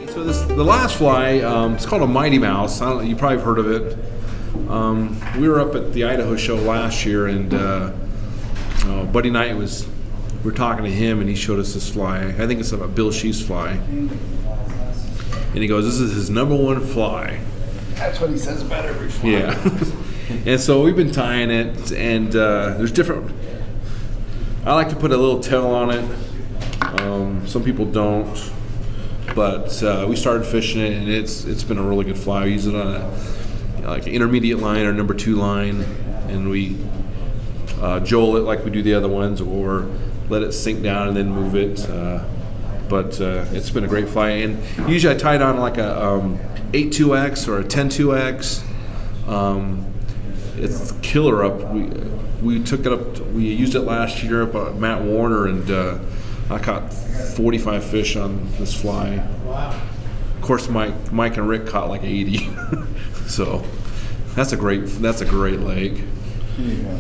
So the last fly, it's called a Mighty Mouse. I don't, you probably have heard of it. We were up at the Idaho show last year, and Buddy Knight we were talking to him, and he showed us this fly. I think it's a Bill Sheaf's fly. And he goes, this is his #1 fly. That's what he says about every fly. Yeah. And so we've been tying it, and there's different. I like to put a little tail on it. Some people don't, but we started fishing it, and it's been a really good fly. We use it on like an intermediate line or #2 line, and we joel it like we do the other ones, or let it sink down and then move it. But it's been a great fly, and usually I tie it on like a 8-2X or a 10-2X. It's killer up. We took it up. We used it last year up at Matt Warner, and I caught 45 fish on this fly. Wow. Of course, Mike and Rick caught like 80. So that's a great lake. Here you go.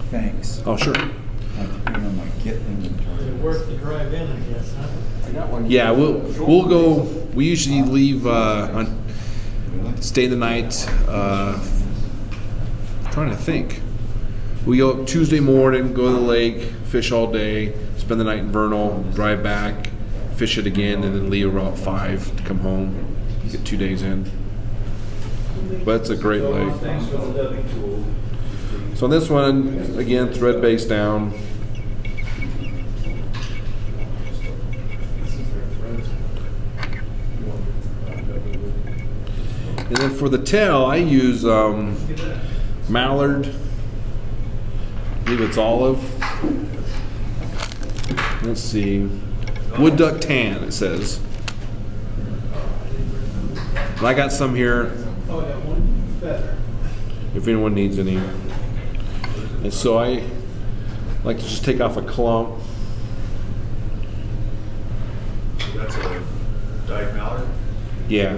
Thanks. Oh, sure. I have to put it on my kit inventory. Is it worth the drive in, I guess, huh? I got one. Yeah, we'll go. We usually leave stay the night. Trying to think. We go up Tuesday morning, go to the lake, fish all day, spend the night in Vernal, drive back, fish it again, and then leave about 5 to come home. Get 2 days in. But it's a great lake. Thanks for the dubbing tool. So on this one, again, thread base down. And then for the tail, I use mallard. I believe it's olive. Let's see. Wood duck tan, it says. And I got some here Oh, yeah, one feather. if anyone needs any. And so I like to just take off a clump. That's a dyed mallard? Yeah.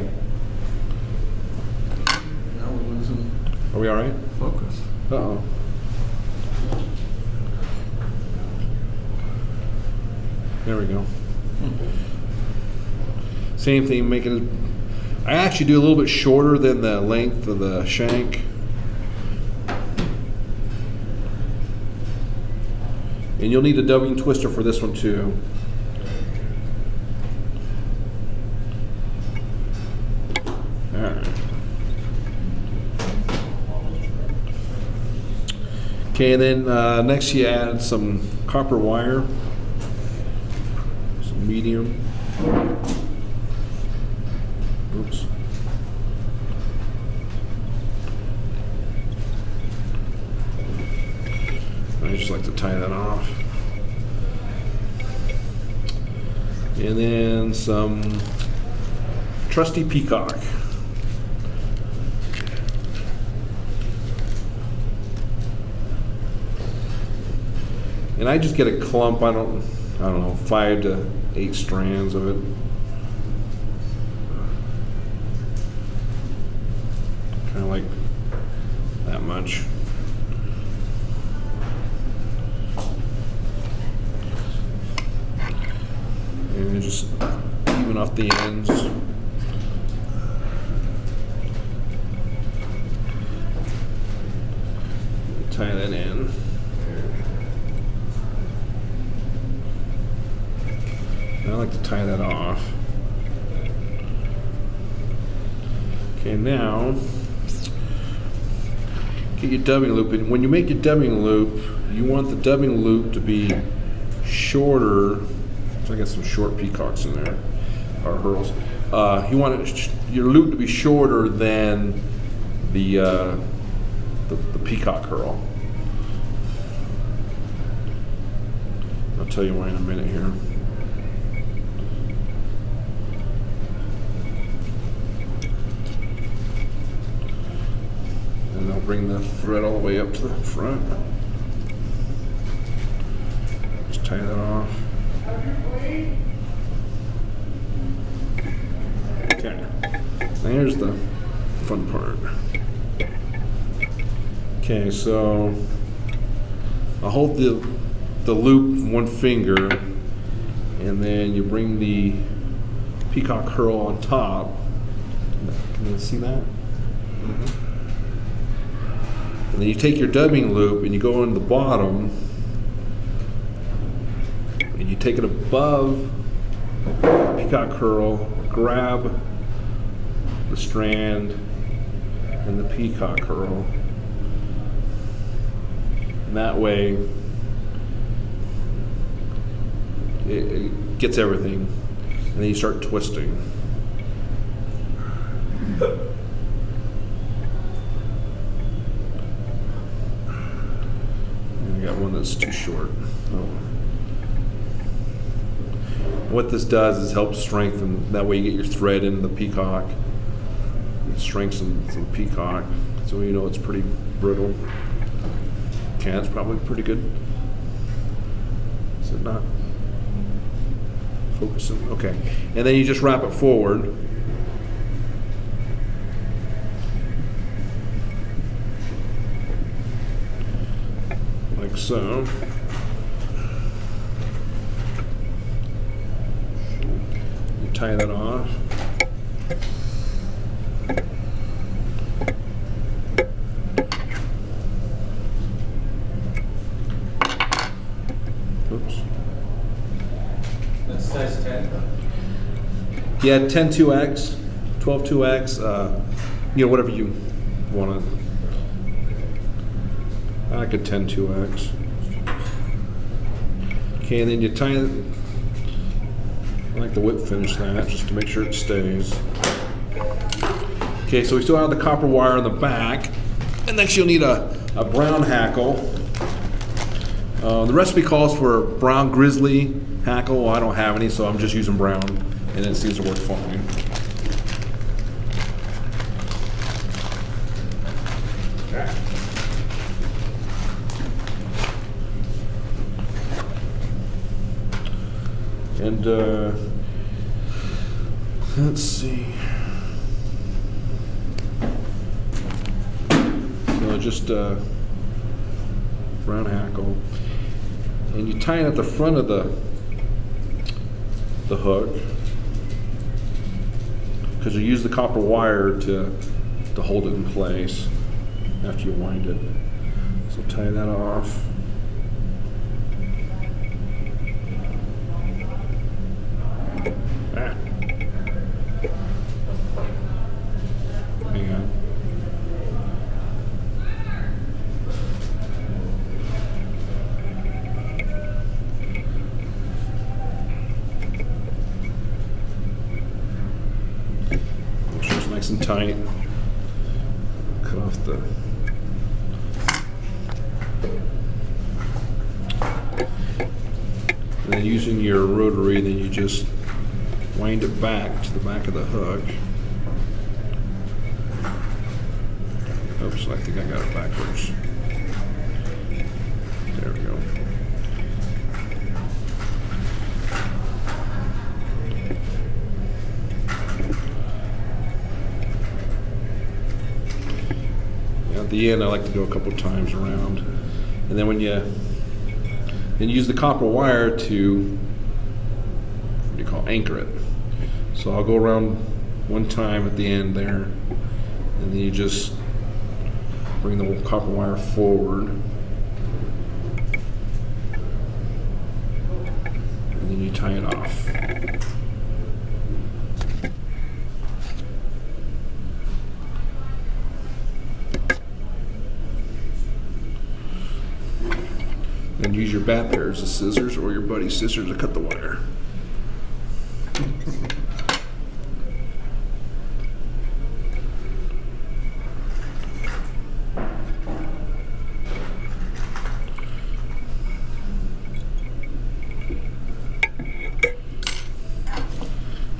Now we're losing Are we all right? focus. Uh-oh. There we go. Same thing, make it. I actually do a little bit shorter than the length of the shank. And you'll need a dubbing twister for this one too. All right. Okay, and then next you add some copper wire, some medium. Oops. I just like to tie that off. And then some trusty peacock. And I just get a clump, I don't know, 5 to 8 strands of it. Kind of like that much. And then just even off the ends. Tie that in. I like to tie that off. Okay, now get your dubbing loop. And when you make your dubbing loop, you want the dubbing loop to be shorter. So I got some short peacocks in there, or hurls. You want your loop to be shorter than the peacock hurl. I'll tell you why in a minute here. And I'll bring the thread all the way up to the front. Just tie that off. Okay, there's the fun part. Okay, so I'll hold the the loop with one finger, and then you bring the peacock curl on top. Can you see that? And then you take your dubbing loop and you go on the bottom, and you take it above the peacock curl, grab the strand and the peacock curl. And that way it gets everything. And then you start twisting. I got one that's too short. Oh. What this does is help strengthen. That way you get your thread into the peacock. It strengthens the peacock, so you know it's pretty brittle. Okay, that's probably pretty good. Is it not focusing? Okay, and then you just wrap it forward. Like so. You tie that off. Oops. That's size 10. Yeah, 10-2X, 12-2X, whatever you want to. I like a 10-2X. Okay, and then you tie it. I like the whip finish that just to make sure it stays. Okay, so we still have the copper wire in the back. And next you'll need a brown hackle. The recipe calls for brown grizzly hackle. Well, I don't have any, so I'm just using brown, and it seems to work fine. And let's see. So just brown hackle, and you tie it at the front of the hook, because you use the copper wire to hold it in place after you wind it. So tie that off. Hang on. Make sure it's nice and tight. Cut off the. And then using your rotary, then you just wind it back to the back of the hook. Oops, I think I got it backwards. There we go. At the end, I like to go a couple times around. And then when you use the copper wire to, what do you call, anchor it. So I'll go around one time at the end there, and then you just bring the copper wire forward, and then you tie it off. And use your bat pairs of scissors or your buddy's scissors to cut the wire.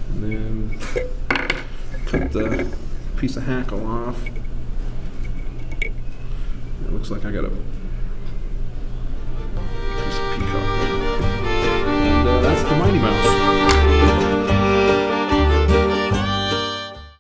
And then cut the piece of hackle off. It looks like I got a piece of peacock. And that's the Mighty Mouse.